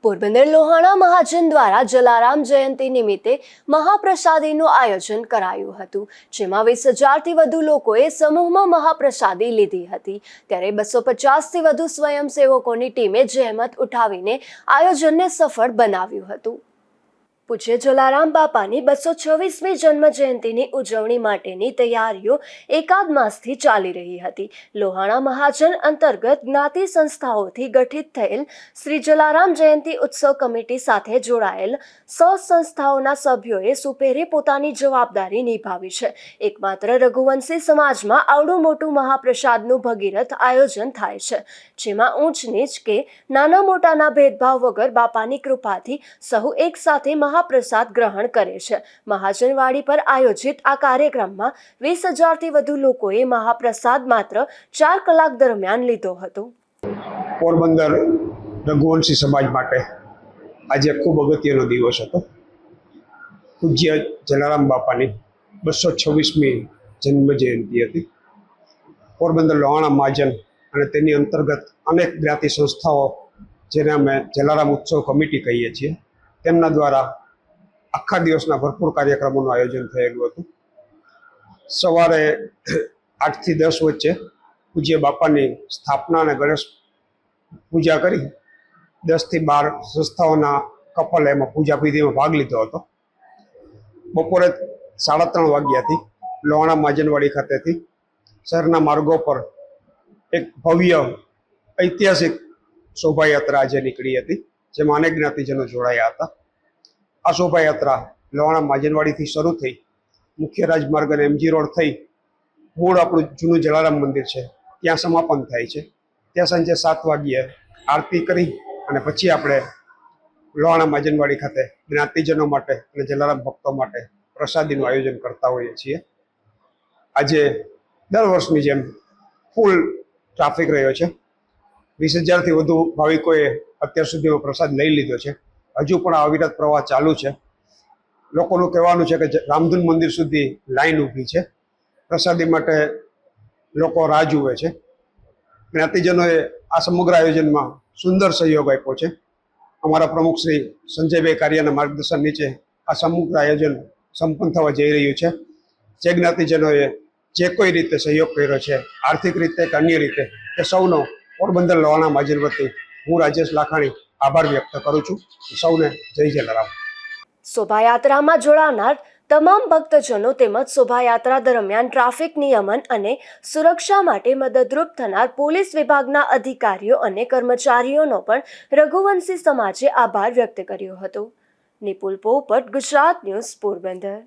પોરબંદર લોહાણા મહાજન દ્વારા જલારામ જયંતિ નિમિત્તે મહાપ્રસાદીનું આયોજન કરાયું હતું, જેમાં 20,000થી વધુ લોકોએ સમૂહમાં મહાપ્રસાદી લીધી હતી। ત્યારે 250થી વધુ સ્વયંસેવકોની ટીમે જહેમત ઉઠાવીને આયોજનને સફળ બનાવ્યું હતું। પૂજ્ય જલારામ બાપાની 226મી જન્મ જયંતિની ઉજવણી માટેની તૈયારીઓ એકાદ માસથી ચાલી રહી હતી। લોહાણા મહાજન અંતર્ગત જ્ઞાતિ સંસ્થાઓથી ગઠિત થયેલ શ્રી જલારામ જયંતિ ઉત્સવ કમિટી સાથે જોડાયેલ 100 સંસ્થાઓના સભ્યોએ સુપેરે પોતાની જવાબદારી નિભાવી છે। એકમાત્ર રઘુવંશી સમાજમાં આવડું મોટું મહાપ્રસાદનું ભગીરથ આયોજન થાય છે, જેમાં ઊંચ નીચ કે નાના મોટાના ભેદભાવ વગર બાપાની કૃપાથી સહુ એક સાથે પ્રસાદ ગ્રહણ કરે છે। મહાજનવાડી પર આયોજિત આ કાર્યક્રમમાં 20,000થી વધુ લોકોએ મહાપ્રસાદ માત્ર 4 કલાક દરમિયાન લીધો હતો। પોરબંદર રઘુવંશી સમાજ માટે આજે ખૂબ અગત્યનો દિવસ હતો। પૂજ્ય જલારામ બાપાની 226મી જન્મ જયંતિ હતી। પોરબંદર લોહાણા મહાજન અને તેની અંતર્ગત અનેક જ્ઞાતિ સંસ્થાઓ, જેને અમે જલારામ ઉત્સવ કમિટી કહીએ છીએ, તેમના દ્વારા આખા દિવસના ભરપૂર કાર્યક્રમોનું આયોજન થયેલું હતું। સવારે 8થી 10 વચ્ચે પૂજ્ય બાપાની સ્થાપના અને ગણેશ પૂજા કરી 10થી 12 સંસ્થાઓના કપલે એમાં પૂજા વિધિમાં ભાગ લીધો હતો। બપોરે 3:30 વાગ્યાથી લોહાણા મહાજનવાડી ખાતેથી શહેરના માર્ગો પર એક ભવ્ય ઐતિહાસિક શોભાયાત્રા આજે નીકળી હતી, જેમાં અનેક જ્ઞાતિજનો જોડાયા હતા। આ શોભાયાત્રા લોહાણા મહાજનવાડીથી શરૂ થઈ મુખ્ય રાજમાર્ગ અને MG રોડ થઈ મૂળ આપણું જૂનું જલારામ મંદિર છે ત્યાં સમાપન થાય છે। ત્યાં સાંજે 7 વાગ્યે આરતી કરી અને પછી આપણે લોહાણા મહાજનવાડી ખાતે જ્ઞાતિજનો માટે અને જલારામ ભક્તો માટે પ્રસાદીનું આયોજન કરતા હોઈએ છીએ। આજે દર વર્ષની જેમ ફૂલ ટ્રાફિક રહ્યો છે। 20,000થી વધુ ભાવિકોએ અત્યાર સુધીમાં પ્રસાદ લઈ લીધો છે। હજુ પણ આ અવિરત પ્રવાહ ચાલુ છે। લોકોનું કહેવાનું છે કે રામધૂન મંદિર સુધી લાઈન ઊભી છે, પ્રસાદી માટે લોકો રાહ જુએ છે। જ્ઞાતિજનોએ આ સમગ્ર આયોજનમાં સુંદર સહયોગ આપ્યો છે। અમારા પ્રમુખ શ્રી સંજયભાઈ કારિયાના માર્ગદર્શન નીચે આ સમગ્ર આયોજન સંપન્ન થવા જઈ રહ્યું છે। જે જ્ઞાતિજનોએ જે કોઈ રીતે સહયોગ કર્યો છે, આર્થિક રીતે કે અન્ય રીતે, તે સૌનો પોરબંદર લોહાણા મહાજન વતી હું રાજેશ લાખાણી આભાર વ્યક્ત કરું છું। સૌને જય જલારામ। શોભાયાત્રામાં જોડાનાર તમામ ભક્તજનો તેમજ શોભાયાત્રા દરમિયાન ટ્રાફિક નિયમન અને સુરક્ષા માટે મદદરૂપ થનાર પોલીસ વિભાગના અધિકારીઓ અને કર્મચારીઓનો પણ રઘુવંશી સમાજે આભાર વ્યક્ત કર્યો હતો। નિપુલ પોપટ, ગુજરાત ન્યૂઝ, પોરબંદર।